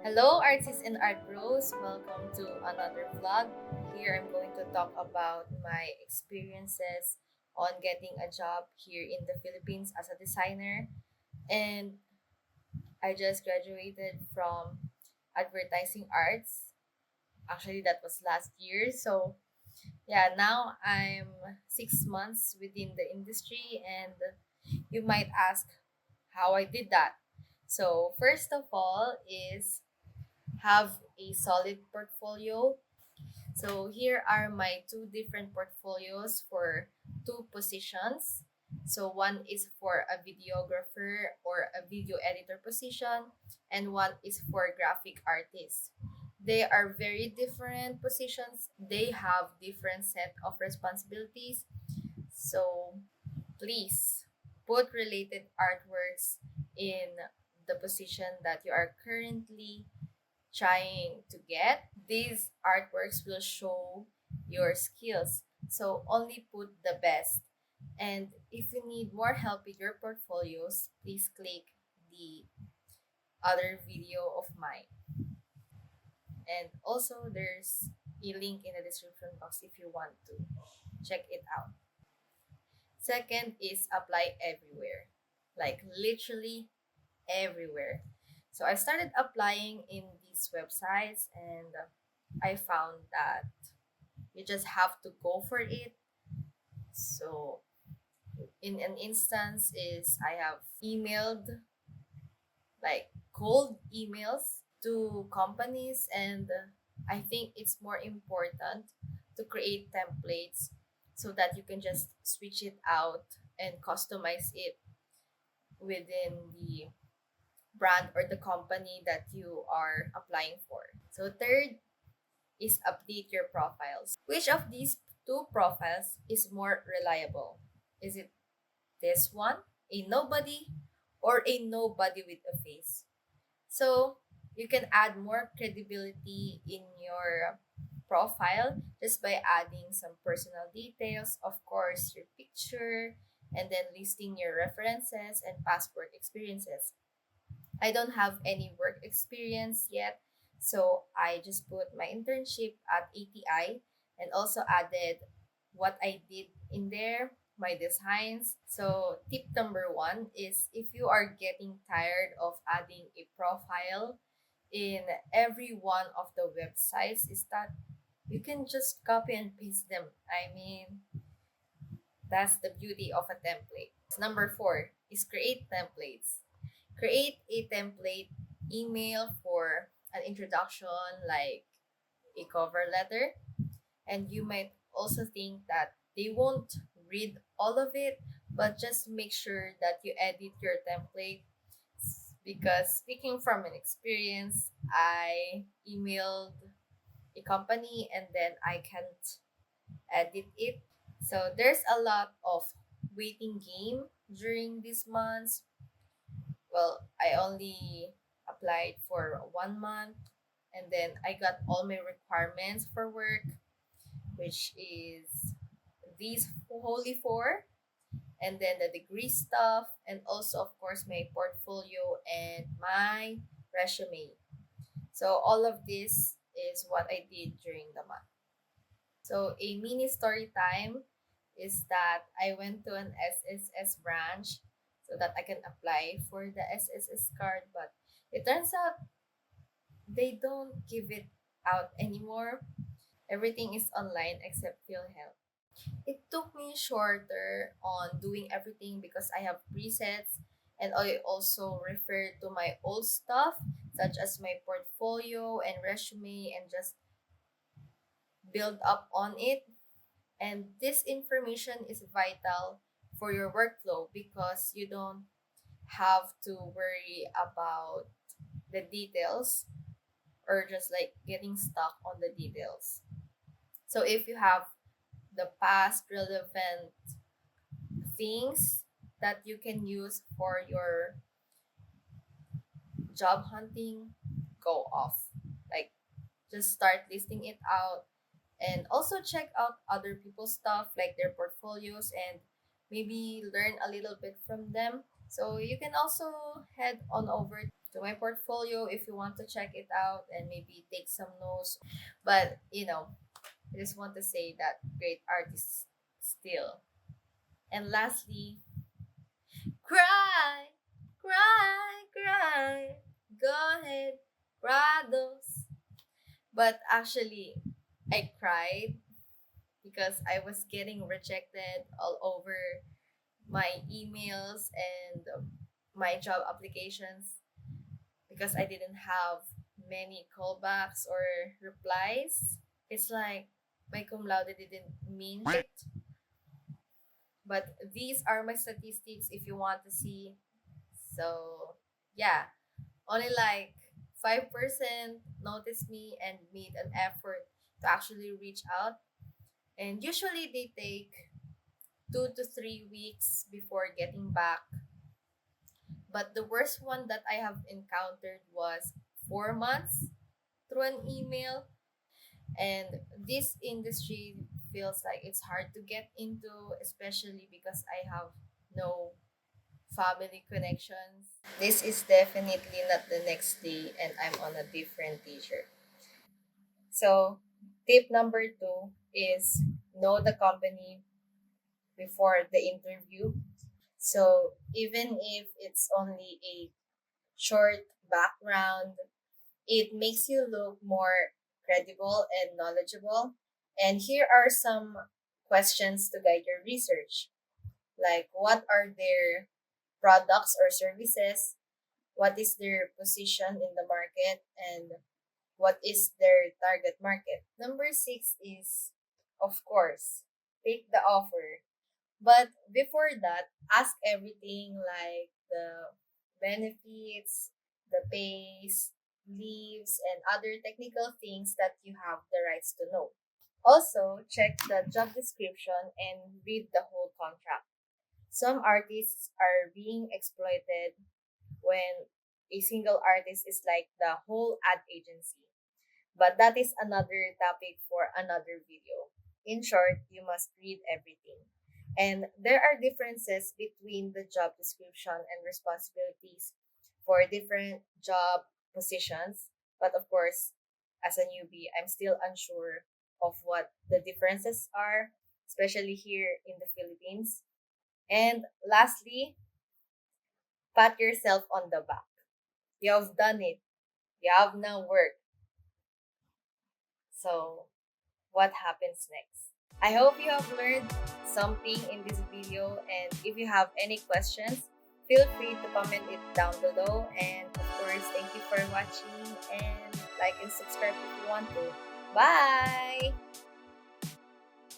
Hello, artists and art bros. Welcome to another vlog. Here I'm going to talk about my experiences on getting a job here in the Philippines as a designer. And I just graduated from advertising arts. Actually, that was last year. So, yeah, now I'm 6 months within the industry, and you might ask how I did that. So, first of all, is have a solid portfolio. So here are my two different portfolios for two positions. So one is for a videographer or a video editor position, and one is for graphic artist. They are very different positions. They have different set of responsibilities. So please put related artworks in the position that you are currently trying to get. These artworks will show your skills. So only put the best. And if you need more help with your portfolios, please click the other video of mine. And also there's a link in the description box if you want to check it out. Second is apply everywhere. Like literally everywhere. So I started applying in these websites, and I found that you just have to go for it. So in an instance is I have emailed like cold emails to companies, and I think it's more important to create templates so that you can just switch it out and customize it within the brand or the company that you are applying for. So third is update your profiles. Which of these two profiles is more reliable? Is it this one, a nobody, or a nobody with a face? So you can add more credibility in your profile just by adding some personal details, of course, your picture, and then listing your references and past work experiences. I don't have any work experience yet, so I just put my internship at ATI and also added what I did in there, my designs. So, tip number one is if you are getting tired of adding a profile in every one of the websites, is that you can just copy and paste them. I mean, that's the beauty of a template. Number four is create templates. Create a template email for an introduction, like a cover letter. And you might also think that they won't read all of it, but just make sure that you edit your template. Because speaking from an experience, I emailed a company and then I can't edit it. So there's a lot of waiting game during these months. Well, I only applied for 1 month, and then I got all my requirements for work, which is these wholly four, and then the degree stuff, and also, of course, my portfolio and my resume. So, all of this is what I did during the month. So, a mini story time is that I went to an SSS branch so that I can apply for the SSS card, but it turns out they don't give it out anymore. Everything is online except PhilHealth. It took me shorter on doing everything because I have presets, and I also refer to my old stuff such as my portfolio and resume and just build up on it. And this information is vital for your workflow because you don't have to worry about the details or just like getting stuck on the details. So if you have the past relevant things that you can use for your job hunting, go off. Like just start listing it out, and also check out other people's stuff like their portfolios and maybe learn a little bit from them. So you can also head on over to my portfolio if you want to check it out and maybe take some notes. But I just want to say that great artists still. And lastly, cry, cry. Go ahead, Prados. But actually, I cried because I was getting rejected all over my emails and my job applications because I didn't have many callbacks or replies. It's like my cum laude didn't mean shit. But these are my statistics if you want to see. So, yeah, only like 5% noticed me and made an effort to actually reach out. And usually they take 2 to 3 weeks before getting back. But the worst one that I have encountered was 4 months through an email. And this industry feels like it's hard to get into, especially because I have no family connections. This is definitely not the next day, and I'm on a different teacher. So, tip number two is know the company before the interview. So, even if it's only a short background, it makes you look more credible and knowledgeable. And here are some questions to guide your research. Like, what are their products or services? What is their position in the market? And what is their target market? Number six is, of course, take the offer. But before that, ask everything like the benefits, the pays, leaves, and other technical things that you have the rights to know. Also, check the job description and read the whole contract. Some artists are being exploited when a single artist is like the whole ad agency. But that is another topic for another video. In short, you must read everything. And there are differences between the job description and responsibilities for different job positions. But of course, as a newbie, I'm still unsure of what the differences are, especially here in the Philippines. And lastly, pat yourself on the back. You have done it. You have now worked. So, what happens next? I hope you have learned something in this video, and if you have any questions, feel free to comment it down below. And of course, thank you for watching, and like and subscribe if you want to. Bye!